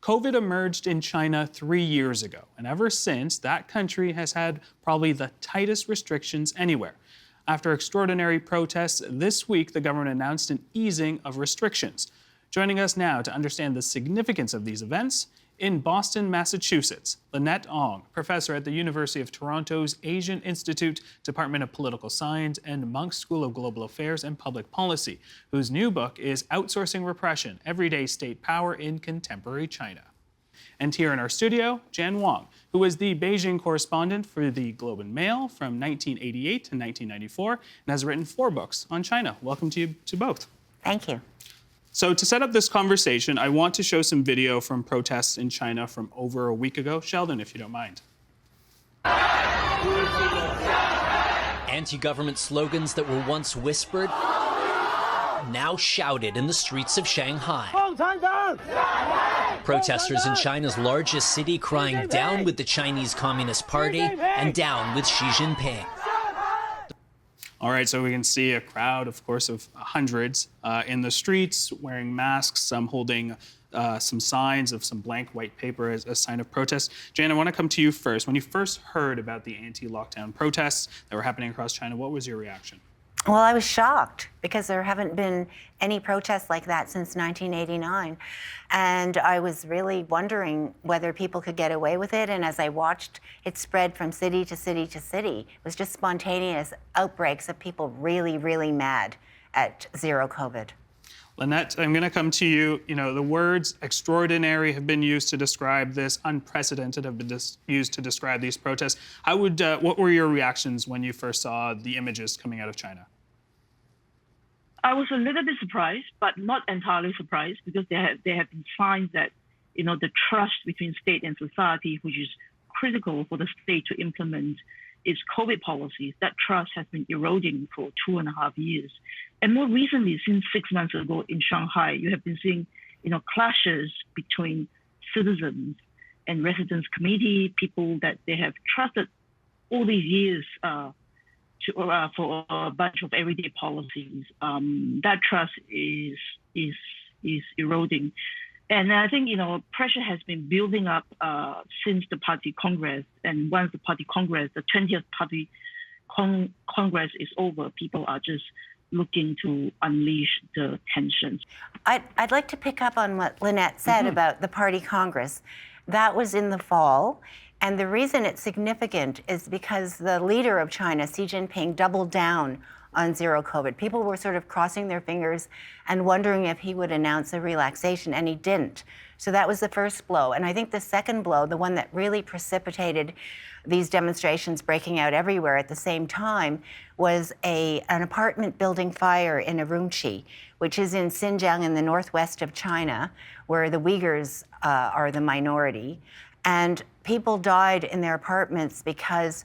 COVID emerged in China 3 years ago, and ever since, that country has had probably the tightest restrictions anywhere. After extraordinary protests this week, the government announced an easing of restrictions. Joining us now to understand the significance of these events, in Boston, Massachusetts, Lynette Ong, professor at the University of Toronto's Asian Institute, Department of Political Science, and Munk School of Global Affairs and Public Policy, whose new book is Outsourcing Repression, Everyday State Power in Contemporary China. And here in our studio, Jan Wong, who was the Beijing correspondent for the Globe and Mail from 1988 to 1994, and has written 4 books on China. Welcome to you to both. Thank you. So to set up this conversation, I want to show some video from protests in China from over a week ago. Sheldon, if you don't mind. Anti-government slogans that were once whispered, now shouted in the streets of Shanghai. Protesters in China's largest city crying down with the Chinese Communist Party and down with Xi Jinping. All right, so we can see a crowd, of course, of hundreds in the streets, wearing masks, some holding some signs of some blank white paper as a sign of protest. Jan, I want to come to you first. When you first heard about the anti-lockdown protests that were happening across China, what was your reaction? Well, I was shocked because there haven't been any protests like that since 1989. And I was really wondering whether people could get away with it. And as I watched it spread from city to city to city, it was just spontaneous outbreaks of people really, really mad at zero COVID. Lynette, I'm going to come to you. You know, the words extraordinary have been used to describe this, unprecedented have been used to describe these protests. What were your reactions when you first saw the images coming out of China? I was a little bit surprised, but not entirely surprised, because there have been signs that, the trust between state and society, which is critical for the state to implement its COVID policies, that trust has been eroding for 2.5 years. And more recently, since 6 months ago in Shanghai, you have been seeing, clashes between citizens and residents committee, people that they have trusted all these years for a bunch of everyday policies. That trust is eroding. And I think, pressure has been building up since the party congress. And once the party congress, the 20th party congress is over, people are just looking to unleash the tensions. I'd like to pick up on what Lynette said about the party congress. That was in the fall. And the reason it's significant is because the leader of China, Xi Jinping, doubled down on zero COVID. People were sort of crossing their fingers and wondering if he would announce a relaxation, and he didn't. So that was the first blow. And I think the second blow, the one that really precipitated these demonstrations breaking out everywhere at the same time, was an apartment building fire in Urumqi, which is in Xinjiang in the northwest of China, where the Uyghurs are the minority. And people died in their apartments because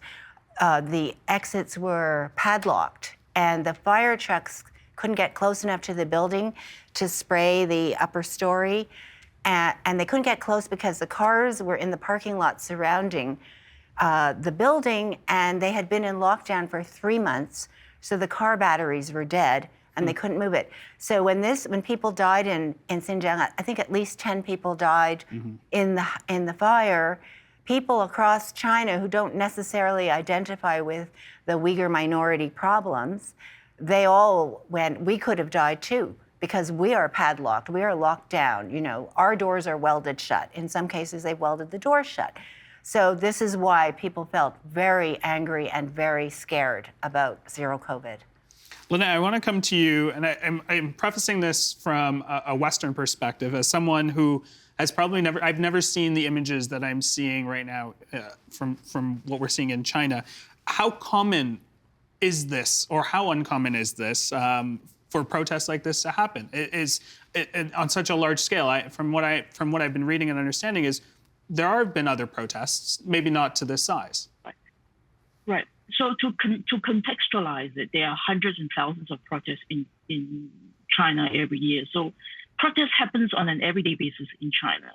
the exits were padlocked, and the fire trucks couldn't get close enough to the building to spray the upper story. And they couldn't get close because the cars were in the parking lot surrounding the building, and they had been in lockdown for 3 months, so the car batteries were dead, and they couldn't move it. So when people died in Xinjiang, I think at least 10 people died in the fire. People across China who don't necessarily identify with the Uyghur minority problems, they all went, we could have died too, because we are padlocked, we are locked down. Our doors are welded shut. In some cases, they've welded the doors shut. So this is why people felt very angry and very scared about zero COVID. Lynette, I want to come to you, and I'm prefacing this from a Western perspective, as someone who has probably I've never seen the images that I'm seeing right now from what we're seeing in China. How common is this, or how uncommon is this for protests like this to happen? Is it on such a large scale? From what I've been reading and understanding is there have been other protests, maybe not to this size. Right. So to contextualize it, there are hundreds and thousands of protests in China every year. So protest happens on an everyday basis in China.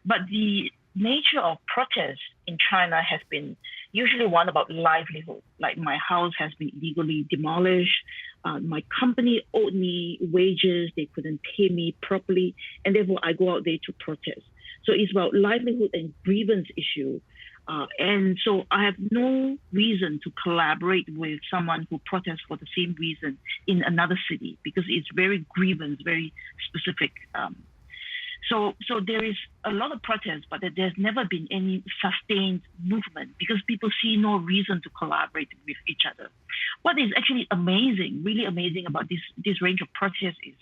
But the nature of protests in China has been usually one about livelihood. Like, my house has been illegally demolished. My company owed me wages. They couldn't pay me properly. And therefore, I go out there to protest. So it's about livelihood and grievance issue. And so I have no reason to collaborate with someone who protests for the same reason in another city because it's very grievance, very specific. So there is a lot of protest, but there's never been any sustained movement because people see no reason to collaborate with each other. What is actually amazing, really amazing about this range of protests is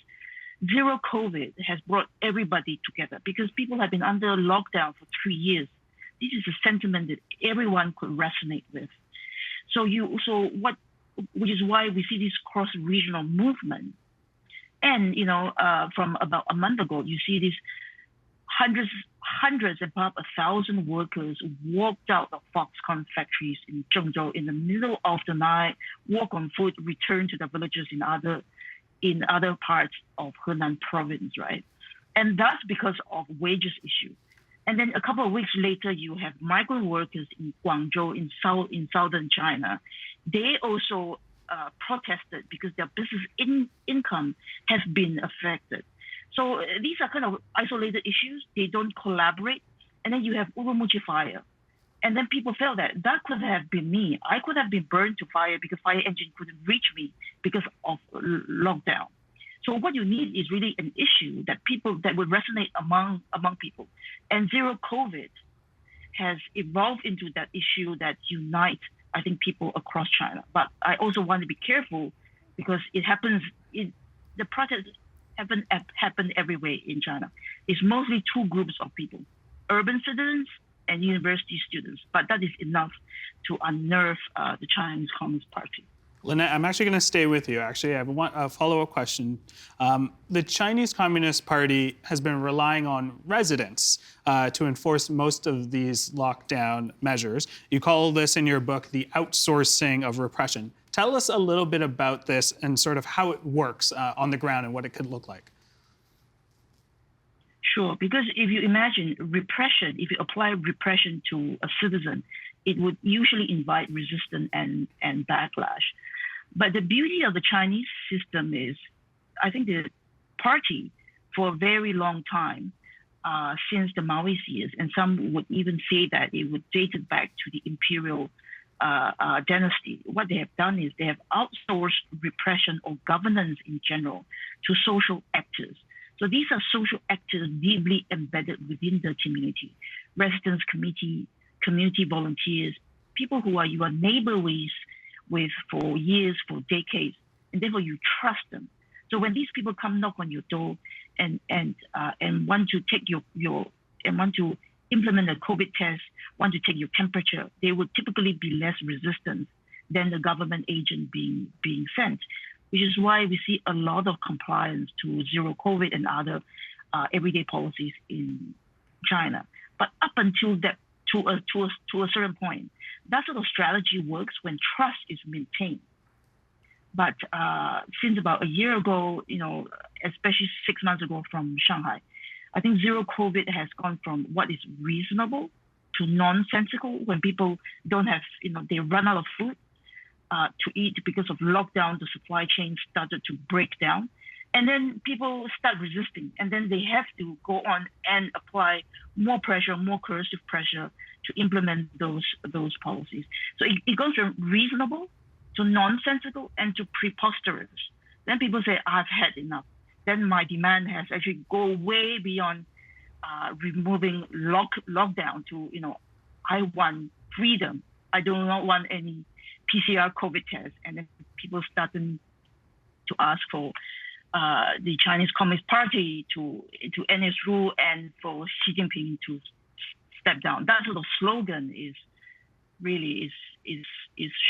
zero COVID has brought everybody together because people have been under lockdown for 3 years. This is a sentiment that everyone could resonate with. Which is why we see this cross-regional movement. And, from about a month ago, you see these hundreds, about 1,000 workers walked out of Foxconn factories in Zhengzhou in the middle of the night, walk on foot, return to the villages in other parts of Henan province, right? And that's because of wages issue. And then a couple of weeks later, you have migrant workers in Guangzhou in southern China. They also protested because their business income has been affected. So these are kind of isolated issues. They don't collaborate. And then you have Urumqi fire. And then people felt that could have been me. I could have been burned to fire because fire engine couldn't reach me because of lockdown. So what you need is really an issue that would resonate among people. And zero COVID has evolved into that issue that unites, I think, people across China. But I also want to be careful because the protests happen everywhere in China. It's mostly two groups of people, urban citizens and university students. But that is enough to unnerve the Chinese Communist Party. Lynette, I'm actually going to stay with you. Actually, I have a follow-up question. The Chinese Communist Party has been relying on residents to enforce most of these lockdown measures. You call this in your book the outsourcing of repression. Tell us a little bit about this and sort of how it works on the ground and what it could look like. Sure, because if you imagine repression, if you apply repression to a citizen, it would usually invite resistance and backlash. But the beauty of the Chinese system is, I think the party for a very long time, since the Maoist years, and some would even say that it would date it back to the imperial dynasty. What they have done is they have outsourced repression or governance in general to social actors. So these are social actors deeply embedded within the community, residents committee, community volunteers, people who you are neighbor with for years, for decades, and therefore you trust them. So when these people come knock on your door and want to take and want to implement a COVID test, want to take your temperature, they would typically be less resistant than the government agent being sent, which is why we see a lot of compliance to zero COVID and other everyday policies in China. But up until that, to a certain point, that sort of strategy works when trust is maintained. But since about a year ago, especially 6 months ago from Shanghai, I think zero COVID has gone from what is reasonable to nonsensical when people don't have, they run out of food to eat because of lockdown, the supply chain started to break down. And then people start resisting, and then they have to go on and apply more pressure, more coercive pressure to implement those policies. So it goes from reasonable to nonsensical and to preposterous. Then people say, I've had enough. Then my demand has actually go way beyond removing lockdown to, I want freedom. I do not want any PCR COVID tests. And then people starting to ask for the Chinese Communist Party to end its rule and for Xi Jinping to step down. That sort of slogan is really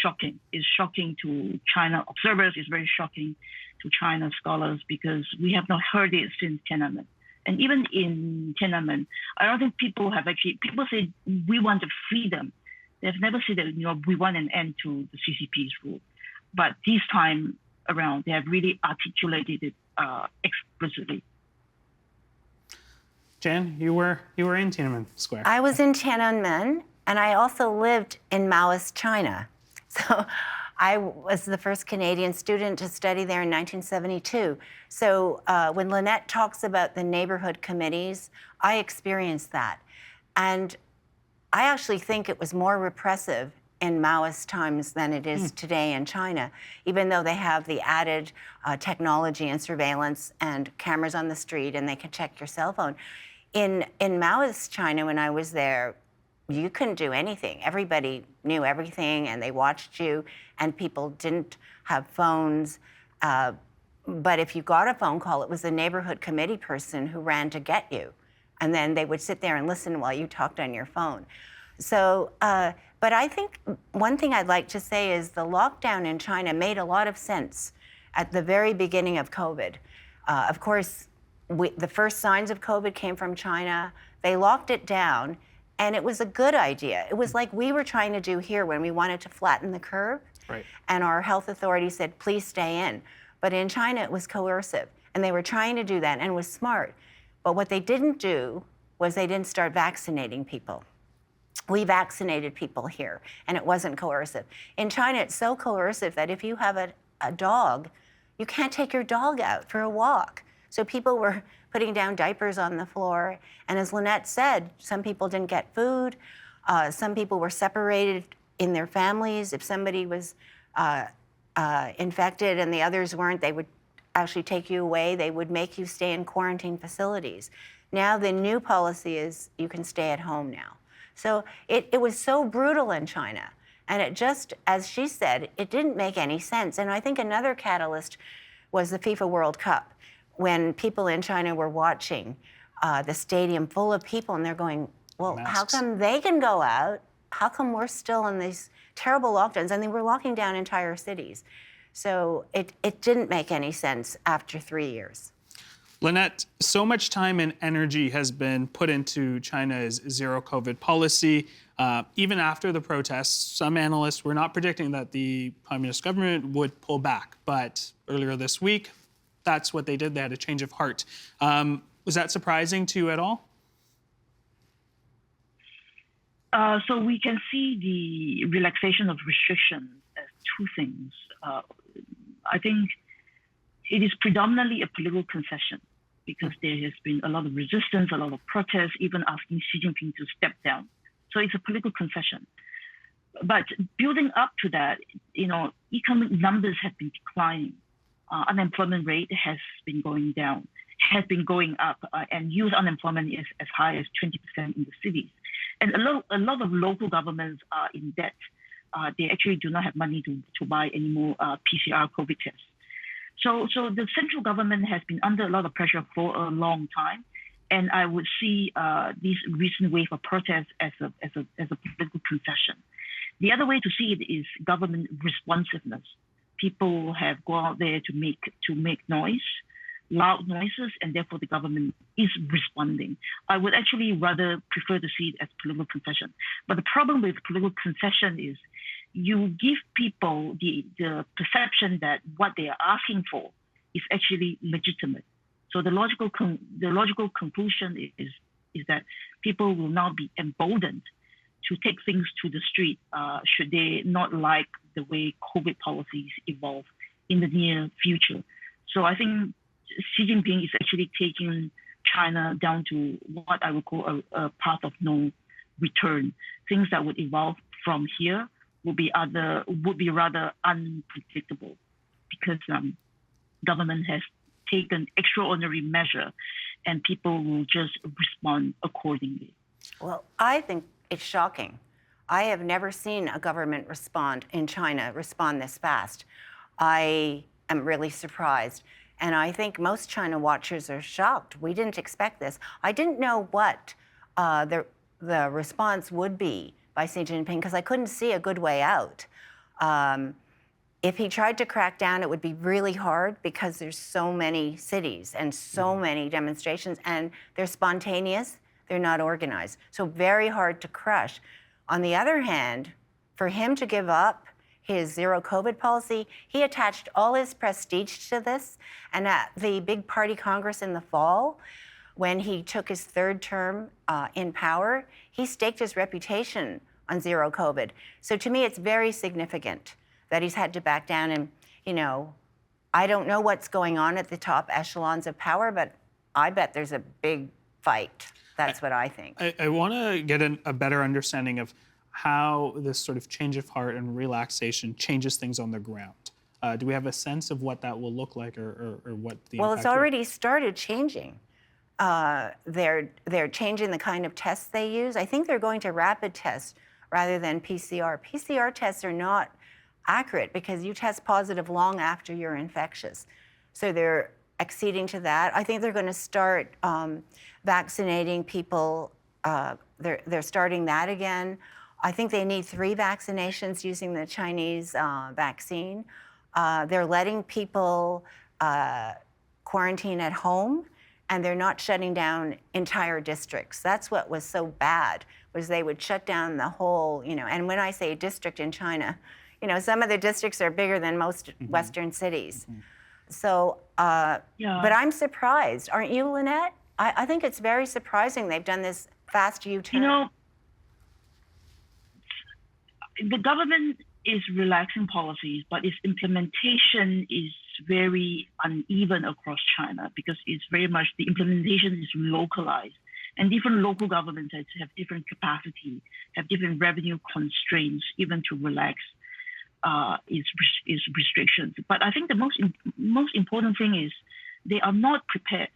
shocking. It's shocking to China observers. It's very shocking to China scholars because we have not heard it since Tiananmen. And even in Tiananmen, I don't think people say we want the freedom. They've never said that we want an end to the CCP's rule. But this time around, they have really articulated it explicitly. Jan, you were in Tiananmen Square. I was in Tiananmen, and I also lived in Maoist China. So I was the first Canadian student to study there in 1972. So when Lynette talks about the neighborhood committees, I experienced that. And I actually think it was more repressive in Maoist times than it is today in China, even though they have the added technology and surveillance and cameras on the street and they can check your cell phone. In Maoist China, when I was there, you couldn't do anything. Everybody knew everything and they watched you, and people didn't have phones. But if you got a phone call, it was the neighborhood committee person who ran to get you. And then they would sit there and listen while you talked on your phone. So, but I think one thing I'd like to say is the lockdown in China made a lot of sense at the very beginning of COVID. Of course, the first signs of COVID came from China. They locked it down, and it was a good idea. It was like we were trying to do here when we wanted to flatten the curve. Right. And our health authorities said, please stay in. But in China, it was coercive, and they were trying to do that, and it was smart. But what they didn't do was they didn't start vaccinating people. We vaccinated people here, and it wasn't coercive. In China, it's so coercive that if you have a dog, you can't take your dog out for a walk. So people were putting down diapers on the floor. And as Lynette said, some people didn't get food. Some people were separated in their families. If somebody was infected and the others weren't, they would actually take you away. They would make you stay in quarantine facilities. Now the new policy is you can stay at home now. So it was so brutal in China. And it just, as she said, it didn't make any sense. And I think another catalyst was the FIFA World Cup, when people in China were watching the stadium full of people, and they're going, well, Masks. how come they can go out? How come we're still in these terrible lockdowns? And they were locking down entire cities. So it didn't make any sense after 3 years. Lynette, so much time and energy has been put into China's zero COVID policy. Even after the protests, some analysts were not predicting that the communist government would pull back. But earlier this week, that's what they did. They had a change of heart. Was that surprising to you at all? So we can see the relaxation of restrictions as two things. I think it is predominantly a political concession because there has been a lot of resistance, a lot of protests, even asking Xi Jinping to step down. So it's a political concession. But building up to that, economic numbers have been declining. Unemployment rate has been going down, has been going up, and youth unemployment is as high as 20% in the cities. And a lot of local governments are in debt. They actually do not have money to buy any more PCR COVID tests. So the central government has been under a lot of pressure for a long time, and I would see this recent wave of protests as a political concession. The other way to see it is government responsiveness. People have gone out there to make noise, loud noises, and therefore the government is responding. I would actually rather prefer to see it as political concession. But the problem with political concession is you give people the perception that what they are asking for is actually legitimate. So the logical conclusion is that people will now be emboldened to take things to the street should they not like the way COVID policies evolve in the near future. So I think Xi Jinping is actually taking China down to what I would call a path of no return. Things that would evolve from here would be rather unpredictable because government has taken extraordinary measure and people will just respond accordingly. Well, I think it's shocking. I have never seen a government in China respond this fast. I am really surprised. And I think most China watchers are shocked. We didn't expect this. I didn't know what the response would be by Xi Jinping because I couldn't see a good way out. If he tried to crack down, it would be really hard because there's so many cities and so many demonstrations, and they're spontaneous, they're not organized. So very hard to crush. On the other hand, for him to give up his zero COVID policy, he attached all his prestige to this. And at the big party Congress in the fall, when he took his third term in power, he staked his reputation on zero COVID. So to me, it's very significant that he's had to back down. And, I don't know what's going on at the top echelons of power, but I bet there's a big fight. That's what I think. I want to get a better understanding of how this sort of change of heart and relaxation changes things on the ground. Do we have a sense of what that will look like, or what the Well, impact it's already started changing. They're changing the kind of tests they use. I think they're going to rapid tests rather than PCR. PCR tests are not accurate because you test positive long after you're infectious. So they're acceding to that. I think they're going to start vaccinating people. They're starting that again. I think they need 3 vaccinations using the Chinese vaccine. They're letting people quarantine at home, and they're not shutting down entire districts. That's what was so bad, was they would shut down the whole, and when I say district in China, some of the districts are bigger than most Western cities. So, but I'm surprised. Aren't you, Lynette? I think it's very surprising they've done this fast U-turn. The government is relaxing policies, but its implementation is very uneven across China because it's very much, the implementation is localized. And different local governments have different capacity, have different revenue constraints, even to relax its restrictions. But I think the most important thing is they are not prepared,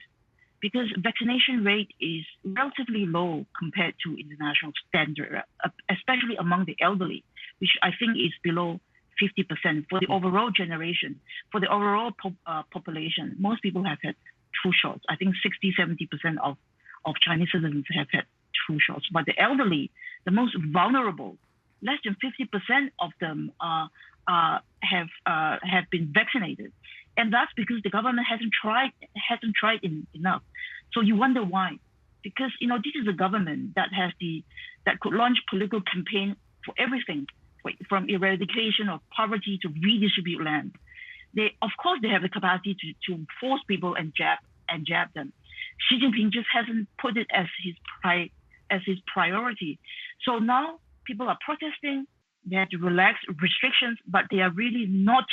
because vaccination rate is relatively low compared to international standard, especially among the elderly, which I think is below 50% for the overall generation. For the overall population, most people have had 2 shots. I think 60-70% of Chinese citizens have had 2 shots. But the elderly, the most vulnerable, less than 50% of them have been vaccinated. And that's because the government hasn't tried enough. So you wonder why. Because this is a government that could launch political campaign for everything, from eradication of poverty to redistribute land. Of course they have the capacity to force people and jab them. Xi Jinping just hasn't put it as his priority. So now people are protesting. They have to relax restrictions, but they are really not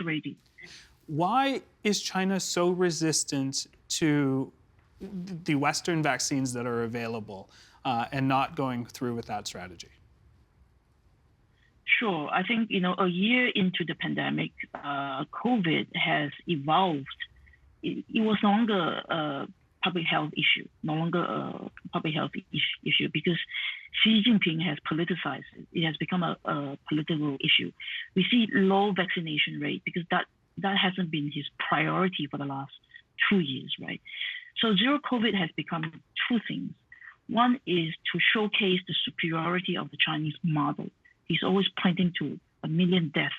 ready. Why is China so resistant to the Western vaccines that are available and not going through with that strategy? Sure. I think, a year into the pandemic, COVID has evolved. It was no longer a public health issue, because Xi Jinping has politicized it. It has become a political issue. We see low vaccination rate because that hasn't been his priority for the last 2 years, right? So zero COVID has become 2 things. One is to showcase the superiority of the Chinese model. He's always pointing to 1 million deaths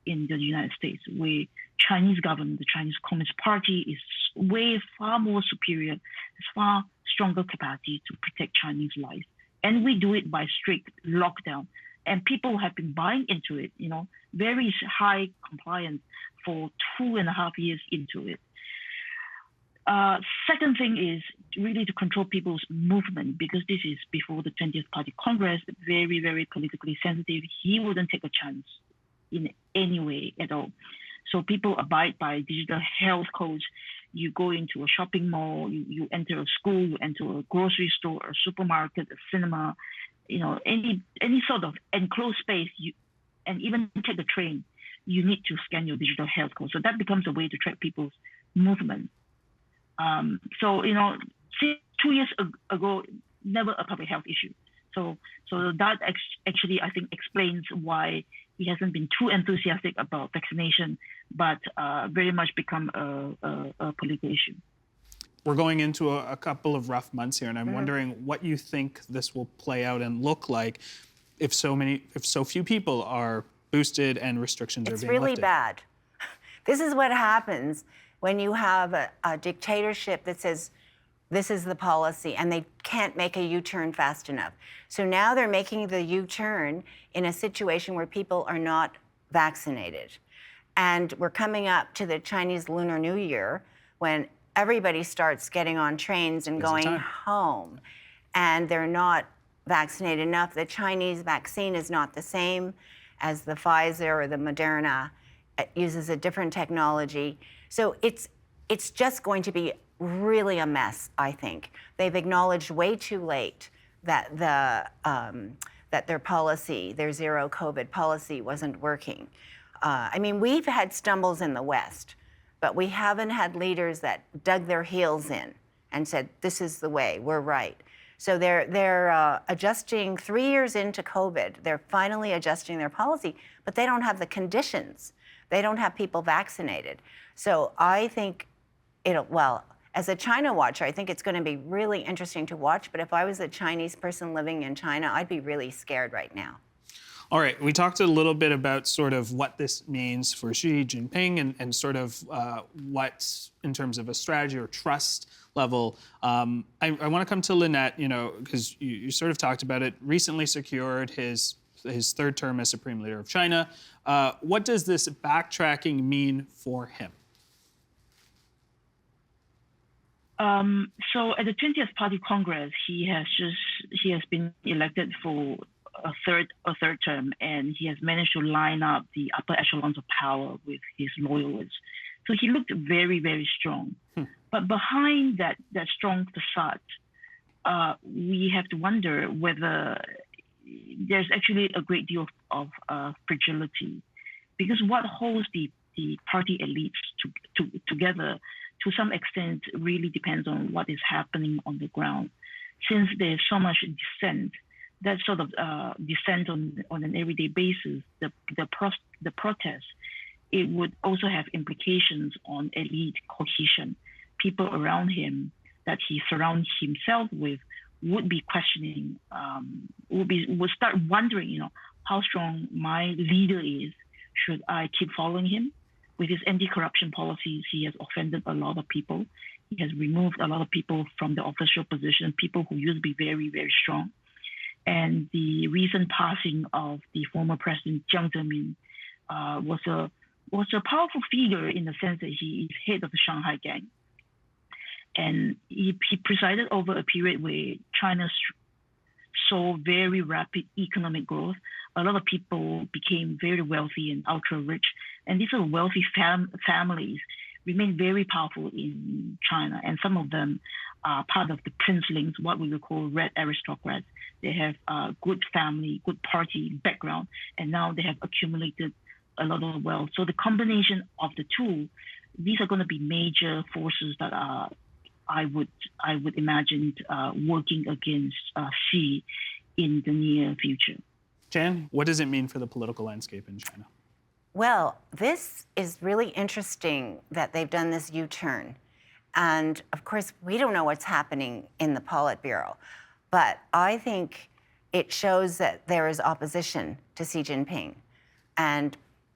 in the United States, where Chinese government, the Chinese Communist Party, is far more superior, has far stronger capacity to protect Chinese life. And we do it by strict lockdown. And people have been buying into it, very high compliance for 2.5 years into it. Second thing is really to control people's movement, because this is before the 20th Party Congress, very, very politically sensitive. He wouldn't take a chance in any way at all. So people abide by digital health codes. You go into a shopping mall, you enter a school, you enter a grocery store, a supermarket, a cinema, any sort of enclosed space, and even take a train, you need to scan your digital health code. So that becomes a way to track people's movement. So 2 years ago, never a public health issue. So that actually, I think, explains why he hasn't been too enthusiastic about vaccination, but very much become a political issue. We're going into a couple of rough months here, and I'm wondering what you think this will play out and look like if so few people are boosted and restrictions are being lifted. It's really bad. This is what happens when you have a dictatorship that says, this is the policy, and they can't make a U-turn fast enough. So now they're making the U-turn in a situation where people are not vaccinated. And we're coming up to the Chinese Lunar New Year, when everybody starts getting on trains and going home, and they're not vaccinated enough. The Chinese vaccine is not the same. as the Pfizer or the Moderna. It uses a different technology. So it's just going to be really a mess, I think. They've acknowledged way too late that that their policy, their zero COVID policy, wasn't working. I mean, we've had stumbles in the West, but we haven't had leaders that dug their heels in and said, "This is the way. We're right." So they're adjusting 3 years into COVID. They're finally adjusting their policy, but they don't have the conditions. They don't have people vaccinated. So I think as a China watcher, I think it's going to be really interesting to watch. But if I was a Chinese person living in China, I'd be really scared right now. All right, we talked a little bit about sort of what this means for Xi Jinping and sort of what, in terms of a strategy or trust level. I want to come to Lynette, because you sort of talked about it, recently secured his third term as Supreme Leader of China. What does this backtracking mean for him? So at the 20th Party Congress, he has been elected for a third term, and he has managed to line up the upper echelons of power with his loyalists. So he looked very, very strong. But behind that strong facade, we have to wonder whether there's actually a great deal of fragility, because what holds the party elites together to some extent really depends on what is happening on the ground. Since there's so much dissent, that sort of dissent on an everyday basis, the protest, it would also have implications on elite cohesion. People around him that he surrounds himself with would be questioning, would start wondering, how strong my leader is. Should I keep following him? With his anti-corruption policies, he has offended a lot of people. He has removed a lot of people from the official position, people who used to be very, very strong. And the recent passing of the former president Jiang Zemin was a powerful figure in the sense that he is head of the Shanghai Gang. And he presided over a period where China saw very rapid economic growth. A lot of people became very wealthy and ultra-rich. And these are wealthy families remain very powerful in China. And some of them are part of the princelings, what we would call red aristocrats. They have a good family, good party background, and now they have accumulated a lot of wealth. So the combination of the two, these are going to be major forces that are, I would imagine, working against Xi in the near future. Jan, what does it mean for the political landscape in China? Well, this is really interesting that they've done this U-turn. And of course, we don't know what's happening in the Politburo. But I think it shows that there is opposition to Xi Jinping.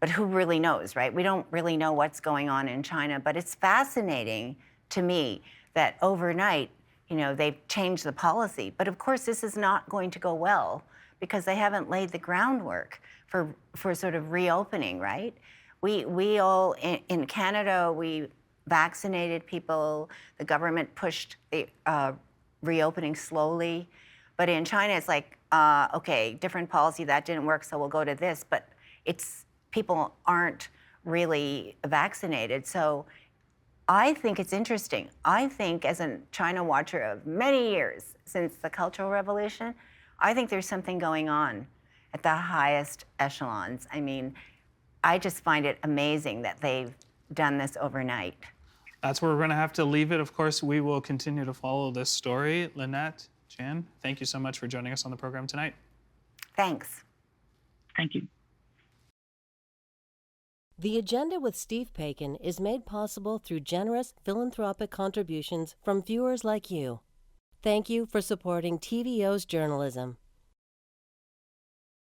But who really knows, right? We don't really know what's going on in China. But it's fascinating to me that overnight, they've changed the policy. But of course, this is not going to go well because they haven't laid the groundwork for sort of reopening, right? We all, in Canada, we vaccinated people. The government pushed the reopening slowly. But in China, it's like, okay, different policy, that didn't work, so we'll go to this. But people aren't really vaccinated. So I think it's interesting. I think, as a China watcher of many years since the Cultural Revolution, I think there's something going on at the highest echelons. I mean, I just find it amazing that they've done this overnight. That's where we're going to have to leave it. Of course, we will continue to follow this story. Lynette, Jan, thank you so much for joining us on the program tonight. Thanks. Thank you. The Agenda with Steve Paikin is made possible through generous philanthropic contributions from viewers like you. Thank you for supporting TVO's journalism.